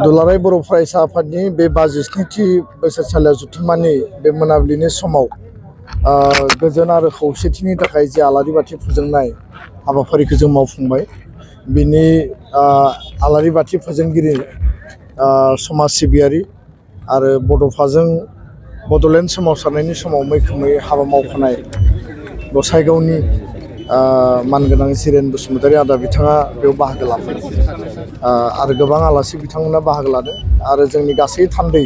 दुलाराय बर' फरायसा आफादनि बे 57थि बोसोरसालियाव जथुम्मानि बे मोनाबिलिनि समाव गोजोन आरो खौसेथिनि थाखाय जे आलारि बाथि फोजोंनाय हाबाफारिखौ जों मावफुंबाय। बिनि आलारि बाथि फोजोंगिरि समाज सिबियारि आरो बड'फाजों बड'लेण्ड सोमावसारनायनि समाव मैखोमै हाबा मावफानाय गसाइगावनि मानगोनां जिरेन बसुमतारी आदा बिथाङा बेयाव बाहागो लाफादों आरो गोबां आलासि बिथांमोना बाहागो लादों आरो जोंनि गासै थान्दै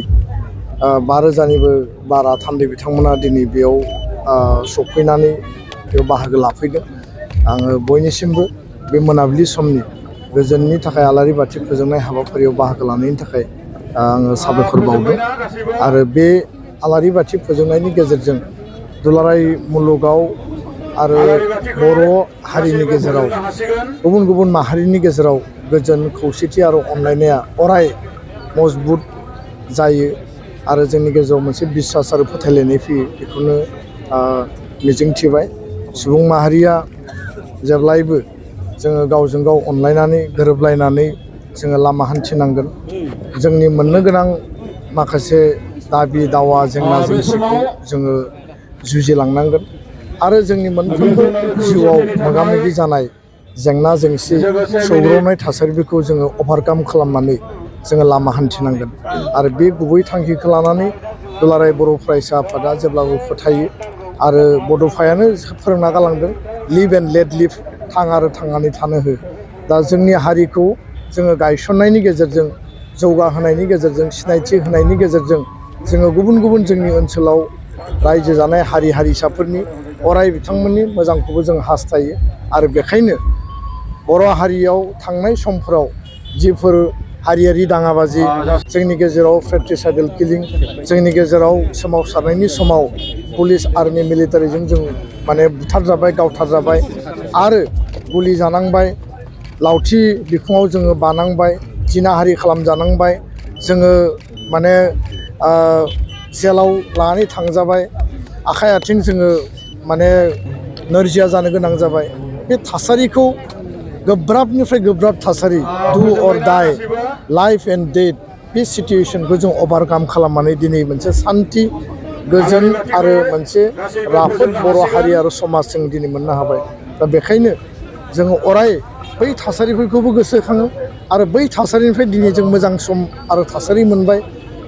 5,000निबो बारा थान्दै बिथांमोना दिनै बेयाव सफैनानै बेयाव बाहागो लाफैदों। आङो बयनिसिमबो बे मोनाबिलि समनि गोजोननि थाखाय आलारि बाथि फोजोंनाय हाबाफारियाव बाहागो लानायनि थाखाय आङो साबायखर बावदों आरो बे आलारि बाथि फोजोंनायनि गेजेरजों दुलाराय मुलुगाव आरो बर' हारिनि गेजेराव गुबुन गुबुन माहारिनि गेजेराव गोजोन खौसेथि आरो अनलायनाया अराय मजबुत जायो आरो जोंनि गेजेराव मोनसे बिसास आरो फोथायलायनाय फैयो। बेखौनो मिजिंथिबाय। सुबुं माहारिया जेब्लायबो जोङो गावजों गाव अनलायनानै गोरोबलायनानै जोङो लामा हान्थिनांगोन। जोंनि मोननो गोनां माखासे दाबि दावा जेंना जेंसिखौ जोङो जुजिलांनांगोन आरो जोंनि मोनफ्रोमबो जिउआव मोगा मोगि जानाय जेंना जेंसि सौग्रावनाय थासारिफोरखौ जोङो अभारकाम खालामनानै जोङो लामा हान्थिनांगोन आरो बे गुबै थांखिखौ लानानै दुलाराय बर' फरायसा आफादा जेब्लाबो फोथायो आरो बड'फायानो फोरोंना गालांदों लिभ एन्ड लेट लिभ, थां आरो थांनानै थानो हो। दा जोंनि हारिखौ जोङो गायसननायनि गेजेरजों जौगाहोनायनि गेजेरजों सिनायथि होनायनि गेजेरजों जोङो गुबुन गुबुन जोंनि ओनसोलाव रायजो जानाय हारि हारिसाफोरनि अराय बिथांमोननि मोजांखौबो जों हास्थायो आरो बेखायनो बर' हारियाव थांनाय समफोराव जिफोर हारियारि दाङाबाजि जोंनि गेजेराव फ्रेट्रिसाइडेल किलिं जोंनि गेजेराव सोमावसारनायनि समाव पुलिस आर्मि मिलिटारिजों जों माने बुथारजाबाय गावथारजाबाय आरो गुलि जानांबाय, लावथि बिखुङाव जोङो बानांबाय, जिनाहारि खालामजानांबाय, जोङो माने जेलाव लानानै थांजाबाय, आखाइ आथिं जोङो माने नोरजिया जानो गोनां जाबाय। बे थासारिखौ गोब्राबनिफ्राय गोब्राब थासारि डु अर डाइ, लाइफ एन्ड डेथ, बे सिटुवेसनखौ जों अभारकाम खालामनानै दिनै मोनसे सान्थि गोजोन आरो मोनसे राफोद बर' हारि आरो समाज जों दिनै मोननो हाबाय। दा बेखायनो जोङो अराय बै थासारिफोरखौबो गोसोखाङो आरो बै थासारिनिफ्राय दिनै जों मोजां सम आरो थासारि मोनबाय,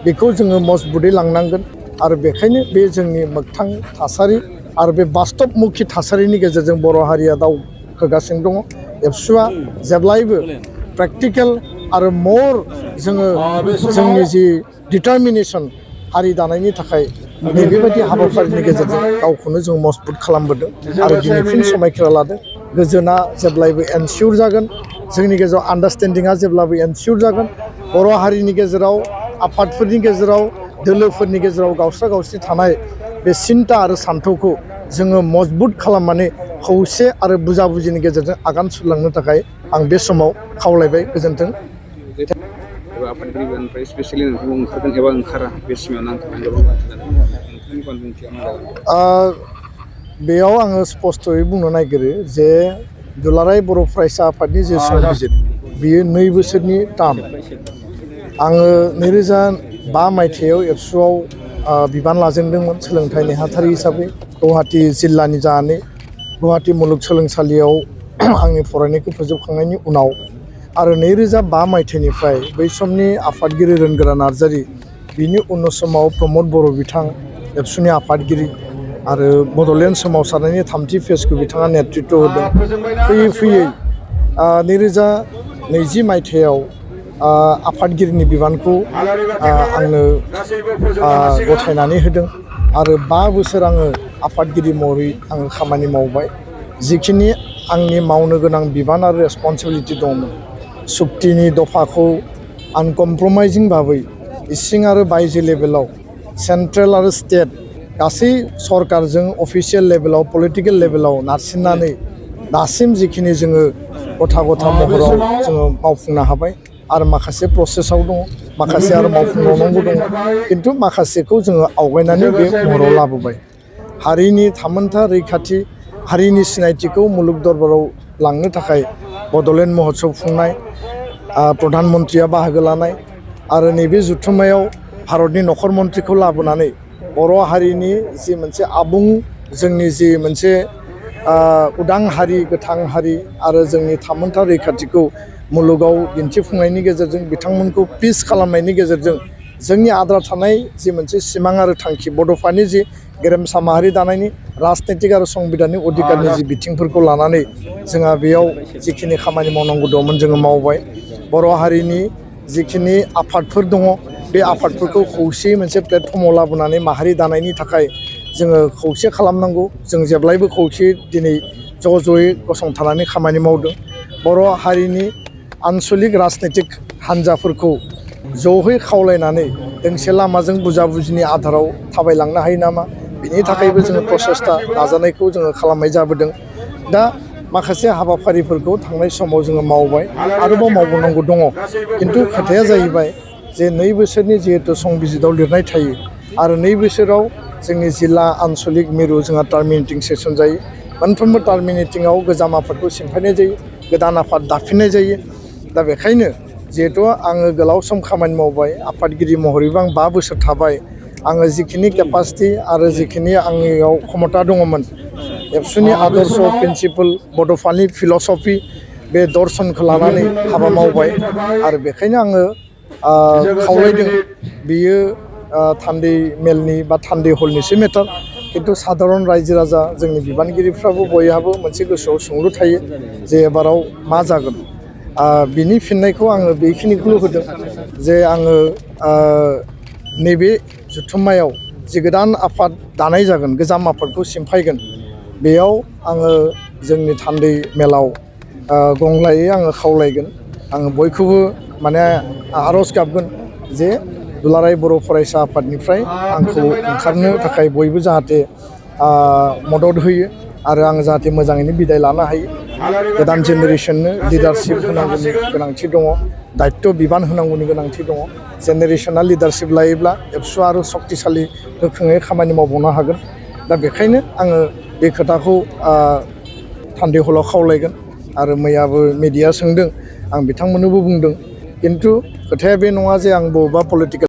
बेखौ जोङो मजबुतै लांनांगोन आरो बेखायनो बे जोंनि मोगथां थासारि आरो बे बास्तबमुखि थासारिनि गेजेरजों बर' हारिया दावखोगासिनो दङ। एबसुआ जेब्लायबो प्रेक्टिकेल आरो मर जोङो जोंनि जि डिटारमिनेसन हारि दानायनि थाखाय नैबेबायदि हाबाफारिनि गेजेरजों गावखौनो जों मजबुत खालामबोदों आरो दिनै फिन समायखिरा लादों। गोजोना जेब्लायबो एनसियर जागोन, जोंनि गेजेराव आन्डारस्टेन्डिंआ जेब्लाबो एनसियर जागोन। बर' हारिनि गेजेराव, आफादफोरनि गेजेराव, दोलोफोरनि गेजेराव गावस्रा गावस्रि थानाय बे सिन्था आरो सान्थौखौ जोङो मजबुत खालामनानै खौसे आरो बुजा बुजिनि गेजेरजों आगान सुरलांनो थाखाय आं बे समाव खावलायबाय। गोजोन्थों। एबा आफादगिरिनिफ्राय स्पेसियेलि नोंथांखौ ओंखारगोन एबा ओंखारा बे सिमायाव नांथानानै गोबां बाथ्रा जादों। नोंथांनि बानबुंथिया मा जागोन? बेयाव आङो स्पस्त'यै बुंनो नागिरो जे दुलाराय बर' फरायसा आफादनि जे संबिजित बियो 2 बोसोरनि टार्म। आङो 2005 मायथाइयाव एबसुआव बिबान लाजेनदोंमोन सोलोंथाइ नेहाथारि हिसाबै गुवाहाटि जिल्लानि जानानै गुवाहाटि मुलुगसोलोंसालियाव आंनि फरायनायखौ फोजोबखांनायनि उनाव आरो 2005 मायथाइनिफ्राय बै समनि आफादगिरि रोनगोरा नार्जारि, बिनि उन समाव प्रमद बर' बिथां एबसुनि आफादगिरि आरो बड'लेण्ड सोमावसारनायनि 3थि फेजखौ बिथाङा नेतृत्व होदों। फैयै फैयै 2020 मायथाइयाव आफादगिरिनि बिबानखौ आंनो गथायनानै होदों आरो 5 बोसोर आङो आफादगिरि महरै आङो खामानि मावबाय। जिखिनि आंनि मावनो गोनां बिबान आरो रेसपन्सिबिलिटि दंमोन, सुक्तिनि दफाखौ आनकमप्रमाइजिं भाबै इसिं आरो बायजो लेभेलाव सेन्ट्रेल आरो स्टेट गासै सरकारजों अफिसियेल लेभेलाव पलिटिकेल लेभेलाव नारसिननानै दासिम जिखिनि जोङो गथा महराव जोङो मावफुंनो हाबाय आरो माखासे प्रसेसआव दङ, माखासे आरो मावफुंबावनांगौ दङ, खिन्थु माखासेखौ जोङो आवगायनानै बे महराव लाबोबाय। हारिनि थामोन्था रैखाथि, हारिनि सिनायथिखौ मुलुग दरबाराव लांनो थाखाय बड'लेण्ड महोत्सब खुंनाय, प्रधान मन्त्रिया बाहागो लानाय, आरो नैबे जुथुम्मायाव भारतनि नखर मन्थ्रिखौ लाबोनानै बर' हारिनि जि मोनसे आबुं जोंनि जि मोनसे उदां हारि गोथां हारि आरो जोंनि थामोनथा रैखाथिखौ मुलुगाव दिन्थिफुंनायनि गेजेरजों बिथांमोनखौ पिस खालामनायनि गेजेरजों जोंनि आद्रा थानाय जि मोनसे सिमां आरो थांखि बड'फानि जि गेरेमसा माहारि दानायनि राजनितिक आरो संबिधाननि अधिकारनि जि बिथिंफोरखौ लानानै जोंहा बेयाव जिखिनि खामानि मावनांगौ दंमोन जोङो मावबाय। बर' हारिनि जिखिनि आफादफोर दङ बे आफादफोरखौ खौसेयै मोनसे प्लेटफर्माव लाबोनानै माहारि दानायनि थाखाय जोङो खौसे खालामनांगौ। जों जेब्लायबो खौसेयै दिनै ज'यै गसंथानानै खामानि मावदों। बर' हारिनि आन्सलिक राजनितिक हान्जाफोरखौ ज'यै खावलायनानै दोंसे लामाजों बुजा बुजिनि आधाराव थाबायलांनो हायो नामा, बिनि थाखायबो जोङो प्रसेस्टा नाजानायखौ जोङो खालामनाय जाबोदों। दा माखासे हाबाफारिफोरखौ थांनाय समाव जोङो मावबाय, आरोबाव मावबावनांगौ दङ। खिन्थु खोथाया जाहैबाय जे 2 बोसोरनि जिहेतु संबिजिताव लिरनाय थायो आरो 2 बोसोराव जोंनि जिल्ला आन्सलिक मिरु जोंहा टार्मिनेटिं सेसन जायो। मोनफ्रोमबो टार्मिनेटिंआव गोजाम आफादखौ सिमफायनाय जायो, गोदान आफाद दाफिननाय जायो। दा बेखायनो जिहेथु आङो गोलाव सम खामानि मावबाय, आफादगिरि महरैबो आं 5 बोसोर थाबाय, आङो जिखिनि केपासिटि आरो जिखिनि आंनियाव क्षमता दङमोन, एबसुनि आदर्श प्रिन्सिपल बड'फानि फिल'सफि बे दर्शनखौ लानानै हाबा मावबाय। आरो बेखायनो आङो खावलायदों बियो थान्दै मेलनि बा थान्दै हलनिसो मेटार, खिन्थु साधारन रायजो राजा जोंनि बिबानगिरिफ्राबो बयहाबो मोनसे गोसोआव सोंलु थायो जे एबाराव मा जागोन। बिनि फिननायखौ आङो बेखिनिखौल' होदों जे आङो नैबे जुथुम्मायाव जि गोदान आफाद दानाय जागोन, गोजाम आफादखौ सिमफायगोन, बेयाव आङो जोंनि थान्दै मेलाव गंग्लायै आङो खावलायगोन। आङो बयखौबो माने आर'ज गाबगोन जे दुलाराय बर' फरायसा आफादनिफ्राय आंखौ ओंखारनो थाखाय बयबो जाहाथे मदद होयो आरो आं जाहाथे मोजाङैनो बिदाय लानो हायो। गोदान जेनेरेसननो लिडारशिप होनांगौनि गोनांथि दङ, दायित्व बिबान होनांगौनि गोनांथि दङ। जेनेरेसना लिडारशिप लायोब्ला एबसुआ आरो शक्तिशालि गोख्रोङै खामानि मावबावनो हागोन। दा बेखायनो आङो बे खोथाखौ थान्दै हलाव खावलायगोन। आरो मैयाबो मिडिया सोंदों, आं बिथांमोननोबो बुंदों, खिन्थु खोथाया बे नङा जे आं बबेबा पलिटिकेल